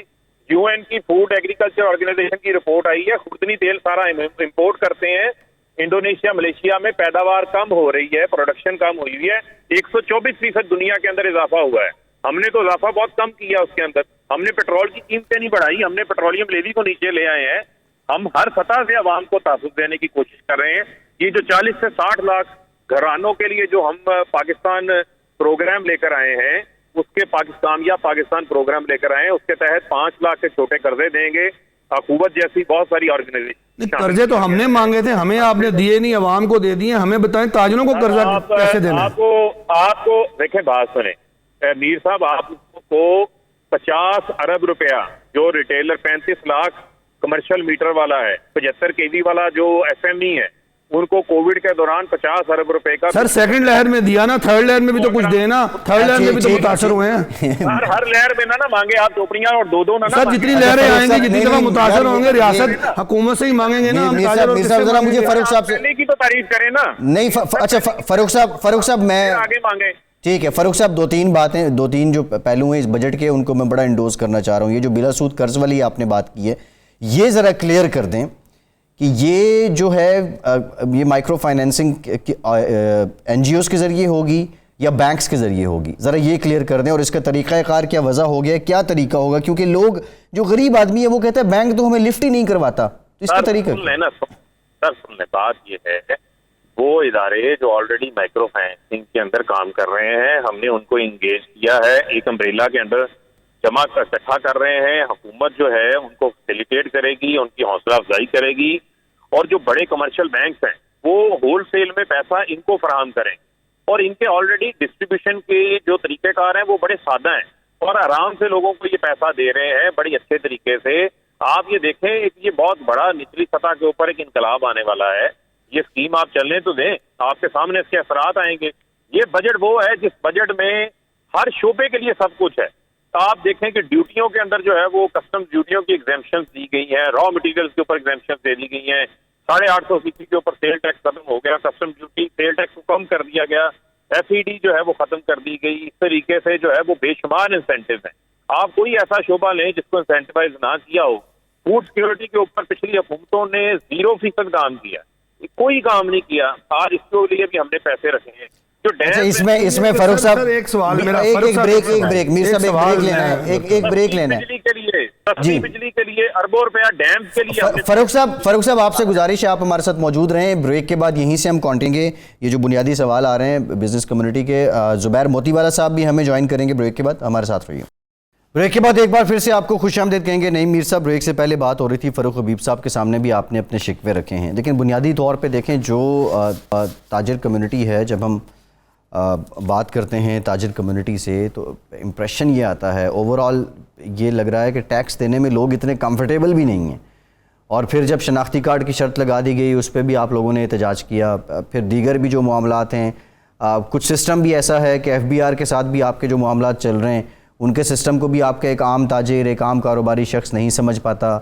यूएन की फूड एग्रीकल्चर ऑर्गेनाइजेशन की रिपोर्ट आई है। खुर्दनी तेल सारा इम्पोर्ट करते हैं। इंडोनेशिया, मलेशिया में पैदावार कम हो रही है, प्रोडक्शन कम हुई है। 124% दुनिया के अंदर इजाफा हुआ है। हमने तो इजाफा बहुत कम किया उसके अंदर। हमने पेट्रोल की कीमतें नहीं बढ़ाई, हमने पेट्रोलियम लेवी को नीचे ले आए हैं। हम हर सतह से अवाम को तासुब देने की कोशिश कर रहे हैं। ये जो 40 से 60 लाख घरानों के लिए जो हम पाकिस्तान प्रोग्राम लेकर आए हैं, उसके पाकिस्तान प्रोग्राम लेकर आए हैं, उसके तहत 5 लाख के छोटे कर्जे देंगे। हुकूमत जैसी बहुत सारी ऑर्गेनाइजेशन, कर्जे तो हमने मांगे थे, हमें आपने दिए नहीं, अवाम को दे दिए। हमें बताएं ताजरों को कर्जा कैसे देना? आपको देखें, बात सुने मीर साहब, आपको 50 अरब रुपया जो रिटेलर 35 लाख कमर्शियल मीटर वाला है, 75 केवी वाला जो एसएमई है, उनको कोविड के दौरान 50 अरब रुपए का सर सेकंड लहर में दिया ना, थर्ड लहर में भी तो कुछ देना। थर्ड लहर में भी तो मुतासर हुए हैं। हर लहर में ना मांगे आप झोपड़ियां और दो ना सर जितनी लहरें आएंगी, जितनी दफा मुतासर होंगे, रियासत हुकूमत से ही मांगेंगे ना। जरा मुझे फारूक साहब से की तो तारीफ करें ना। नहीं अच्छा फारूक साहब मैं आगे मांगे। ठीक है फारूक साहब, दो तीन जो पहलू हैं इस बजट के, उनको मैं बड़ा इंडोर्स करना चाह रहा हूँ। ये जो बिला सूद कर्ज वाली आपने बात की है, ये ज़रा क्लियर कर दें कि ये जो है ये माइक्रो फाइनेंसिंग एनजीओज के ज़रिए होगी या बैंक्स के ज़रिए होगी, ज़रा ये क्लियर कर दें। और इसका तरीक़ाकार क्या वजह हो गया, क्या तरीका होगा? क्योंकि लोग जो गरीब आदमी है वो कहते हैं बैंक तो हमें लिफ्ट ही नहीं करवाता, तो इसका तरीका सुन ले, बात ये है वो इदारे जो ऑलरेडी माइक्रो फाइनेंसिंग के अंदर काम कर रहे हैं, हमने उनको इंगेज किया है, एक अम्ब्रेला के अंदर जमा इकट्ठा कर रहे हैं। हुकूमत जो है उनको फैसिलिटेट करेगी, उनकी हौसला अफजाई करेगी, और जो बड़े कमर्शियल बैंक्स हैं वो होलसेल में पैसा इनको फराहम करें। और इनके ऑलरेडी डिस्ट्रीब्यूशन के जो तरीकेकार हैं वो बड़े सादा हैं और आराम से लोगों को ये पैसा दे रहे हैं बड़ी अच्छे तरीके से। आप ये देखें, ये बहुत बड़ा निचली सतह के ऊपर एक इनकलाब आने वाला है। ये स्कीम आप चलने तो दें, आपके सामने इसके असरात आएंगे। ये बजट वो है जिस बजट में हर शोबे के लिए सब कुछ है। तो आप देखें कि ड्यूटियों के अंदर जो है वो कस्टम ड्यूटियों की एग्जेम्पशन दी गई है, रॉ मटेरियल्स के ऊपर एग्जेम्पशन दे दी गई हैं, 850 सीसी के ऊपर सेल टैक्स खत्म हो गया, कस्टम ड्यूटी सेल टैक्स को कम कर दिया गया, एफईडी जो है वो खत्म कर दी गई। इस तरीके से जो है वो बेशुमार इंसेंटिव हैं। आप कोई ऐसा शोबा लें जिसको इंसेंटिवाइज ना किया हो। फूड सिक्योरिटी के ऊपर पिछली हुकूमतों ने 0% काम किया, कोई काम नहीं किया। आज इसके लिए भी हमने पैसे रखे हैं। जो अच्छा, इसमें फारूक साहब एक सवाल मेरा, एक ब्रेक मीर साहब एक ब्रेक लेना है, एक ब्रेक लेना है बिजली के लिए, सस्ती बिजली के लिए अरबों रुपया डैम के लिए। फारूक साहब आपसे गुजारिश है आप हमारे साथ मौजूद रहें। ब्रेक के बाद यहीं से हम कॉन्टिन्यू ये जो बुनियादी सवाल आ रहे हैं बिजनेस कम्युनिटी के, जुबैर मोतीवाला साहब भी हमें ज्वाइन करेंगे ब्रेक के बाद, हमारे साथ रहिए। ब्रेक के बाद एक बार फिर से आपको खुशामदीद कहेंगे। नईम मीर साहब, ब्रेक से पहले बात हो रही थी, फ़ारूक हबीब साहब के सामने भी आपने अपने शिकवे रखे हैं, लेकिन बुनियादी तौर पे देखें जो ताजिर कम्युनिटी है, जब हम बात करते हैं ताजिर कम्युनिटी से तो इम्प्रेशन ये आता है, ओवरऑल ये लग रहा है कि टैक्स देने में लोग इतने कंफर्टेबल भी नहीं हैं। और फिर जब शनाख्ती कार्ड की शर्त लगा दी गई, उस पर भी आप लोगों ने एहतजाज किया। फिर दीगर भी जो मामलात हैं, कुछ सिस्टम भी ऐसा है कि FBR के साथ भी आपके जो मामलात चल रहे हैं, उनके सिस्टम को भी आपका एक आम ताजिर, एक आम कारोबारी शख्स नहीं समझ पाता।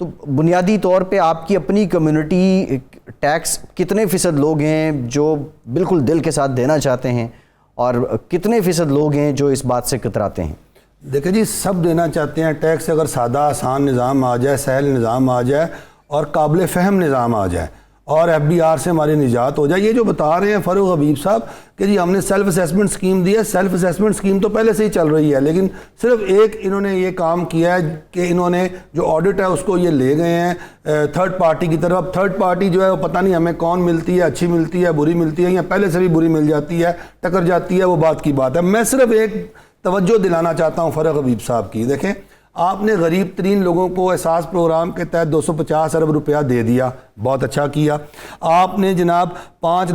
तो बुनियादी तौर पे आपकी अपनी कम्युनिटी टैक्स कितने फ़ीसद लोग हैं जो बिल्कुल दिल के साथ देना चाहते हैं, और कितने फ़ीसद लोग हैं जो इस बात से कतराते हैं? देखिए जी, सब देना चाहते हैं टैक्स, अगर सादा आसान निज़ाम आ जाए, सहल निज़ाम आ जाए और काबिल फ़हम निज़ाम आ जाए और FBR से हमारी निजात हो जाए। ये जो बता रहे हैं फ़ारूक हबीब साहब कि जी हमने सेल्फ असेसमेंट स्कीम दी है, सेल्फ असेसमेंट स्कीम तो पहले से ही चल रही है, लेकिन सिर्फ एक इन्होंने ये काम किया है कि इन्होंने जो ऑडिट है उसको ये ले गए हैं थर्ड पार्टी की तरफ। अब थर्ड पार्टी जो है वो पता नहीं हमें कौन मिलती है, अच्छी मिलती है, बुरी मिलती है, या पहले से भी बुरी मिल जाती है, टकर जाती है, वो बात की बात है। मैं सिर्फ एक तवज्जो दिलाना चाहता हूँ फ़ारूक हबीब साहब की। देखें, आपने गरीब तरीन लोगों को एहसास प्रोग्राम के तहत 250 अरब रुपया दे दिया, बहुत अच्छा किया। आपने जनाब 5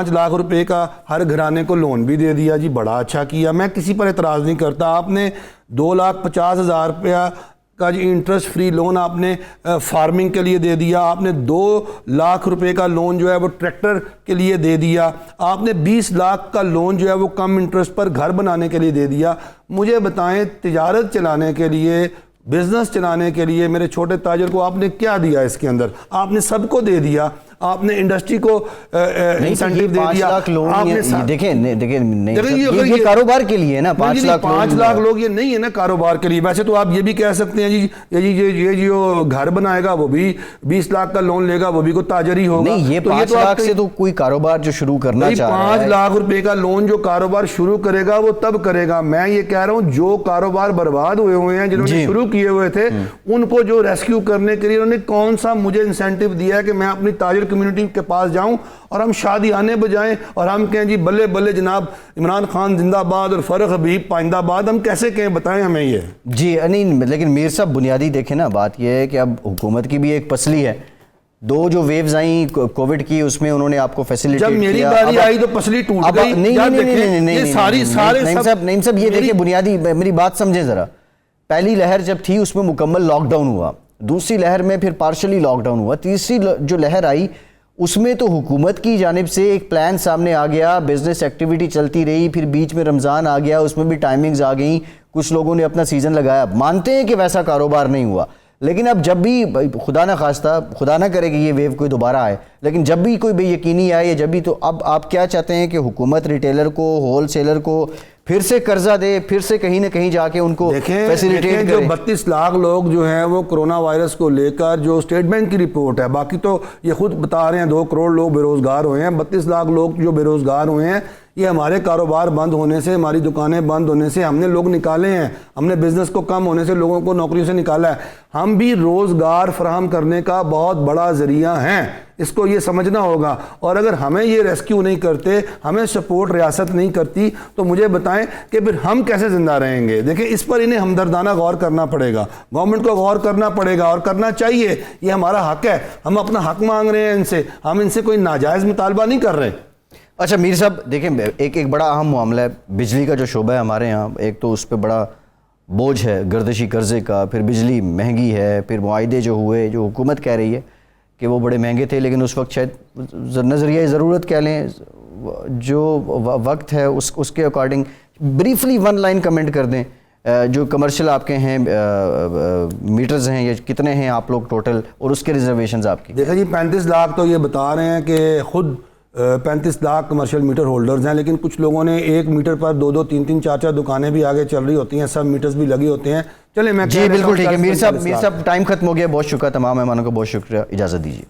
लाख रुपए का हर घराने को लोन भी दे दिया जी, बड़ा अच्छा किया, मैं किसी पर एतराज़ नहीं करता। आपने 2,50,000 रुपया का जी इंटरेस्ट फ्री लोन आपने फार्मिंग के लिए दे दिया। आपने 2 लाख रुपए का लोन जो है वो ट्रैक्टर के लिए दे दिया। आपने 20 लाख का लोन जो है वो कम इंटरेस्ट पर घर बनाने के लिए दे दिया। मुझे बताएं, तिजारत चलाने के लिए, बिजनेस चलाने के लिए मेरे छोटे ताजिर को आपने क्या दिया? इसके अंदर आपने सबको दे दिया। आपने इंडस्ट्री को इंसेंटिव दे दिया। आपने देखिए ये कारोबार के लिए ना 5 लाख लोग, ये नहीं है ना कारोबार के लिए। वैसे तो आप ये भी कह सकते हैं जी ये जो घर बनाएगा वो भी 20 लाख का लोन लेगा, वो भी कोई ताजर ही होगा। नहीं, ये 5 लाख से तो कोई कारोबार जो शुरू करना चाह रहा है, 5 लाख रुपए का लोन जो कारोबार शुरू करेगा वो तब करेगा। मैं ये कह रहा हूँ जो कारोबार बर्बाद हुए हैं, जिन्होंने शुरू किए हुए थे, उनको जो रेस्क्यू करने के लिए उन्होंने कौन सा मुझे इंसेंटिव दिया है कि मैं अपनी ताजिर कम्युनिटी के पास जाऊं और हम शादियाने बजाएं और हम कहें जी बल्ले बल्ले जनाब इमरान खान जिंदाबाद और फ़ारूक हबीब पाइंदाबाद? हम कैसे कहें, बताएं हमें ये जी। नहीं, लेकिन मीर साहब बुनियादी देखें ना, बात यह है कि अब हुकूमत की भी एक पसली है। 2 जो वेव्स आई कोविड की, उसमें उन्होंने आपको फैसिलिटेट जब मेरी बारी आई तो पसली टूट गई। नहीं साहब, ये देखिए बुनियादी मेरी बात समझें ज़रा। पहली लहर जब थी उसमें मुकम्मल लॉकडाउन हुआ, दूसरी लहर में फिर पार्शली लॉकडाउन हुआ, तीसरी जो लहर आई उसमें तो हुकूमत की जानिब से एक प्लान सामने आ गया, बिजनेस एक्टिविटी चलती रही, फिर बीच में रमज़ान आ गया, उसमें भी टाइमिंग्स आ गई, कुछ लोगों ने अपना सीज़न लगाया। मानते हैं कि वैसा कारोबार नहीं हुआ, लेकिन अब जब भी खुदा ना खास्ता, खुदा ना करे कि ये वेव कोई दोबारा आए, लेकिन जब भी कोई बेयकीनी आए या जब भी, तो अब आप क्या चाहते हैं कि हुकूमत रिटेलर को, होल सेलर को फिर से कर्जा दे, फिर से कहीं ना कहीं जाके उनको फैसिलिटेट जो 32 लाख लोग जो हैं वो कोरोना वायरस को लेकर, जो स्टेट बैंक की रिपोर्ट है, बाकी तो ये खुद बता रहे हैं 2 करोड़ लोग बेरोजगार हुए हैं, 32 लाख लोग जो बेरोजगार हुए हैं, ये हमारे कारोबार बंद होने से, हमारी दुकानें बंद होने से हमने लोग निकाले हैं, हमने बिजनेस को कम होने से लोगों को नौकरियों से निकाला है। हम भी रोज़गार फराहम करने का बहुत बड़ा ज़रिया हैं, इसको ये समझना होगा। और अगर हमें ये रेस्क्यू नहीं करते, हमें सपोर्ट रियासत नहीं करती, तो मुझे बताएं कि फिर हम कैसे ज़िंदा रहेंगे? देखिए, इस पर इन्हें हमदर्दाना गौर करना पड़ेगा, गवर्नमेंट को गौर करना पड़ेगा और करना चाहिए। ये हमारा हक है, हम अपना हक मांग रहे हैं इनसे, हम इनसे कोई नाजायज़ मुतालबा नहीं कर रहे। अच्छा मीर साहब देखें, एक बड़ा अहम मामला है बिजली का जो शोबा है हमारे यहाँ। एक तो उस पर बड़ा बोझ है गर्दिशी कर्जे का, फिर बिजली महंगी है, फिर मुआहदे जो हुए, जो हुकूमत कह रही है कि वो बड़े महंगे थे, लेकिन उस वक्त शायद नज़रिया ज़रूरत कह लें, जो वक्त है उसके अकॉर्डिंग ब्रीफली 1 लाइन कमेंट कर दें। जो कमर्शियल आपके हैं मीटर्स हैं, ये कितने हैं आप लोग टोटल, और उसके रिजर्वेशंस आपकी? देखा जी, 35 लाख तो ये बता रहे हैं कि खुद 35 लाख कमर्शियल मीटर होल्डर्स हैं, लेकिन कुछ लोगों ने 1 मीटर पर 2-2, 3-3, 4-4 दुकानें भी आगे चल रही होती हैं, सब मीटर्स भी लगे होते हैं। चले मैं जी बिल्कुल ठीक है मीर साहब, टाइम खत्म हो गया। बहुत शुक्रिया, तमाम मेहमानों को बहुत शुक्रिया, इजाज़त दीजिए।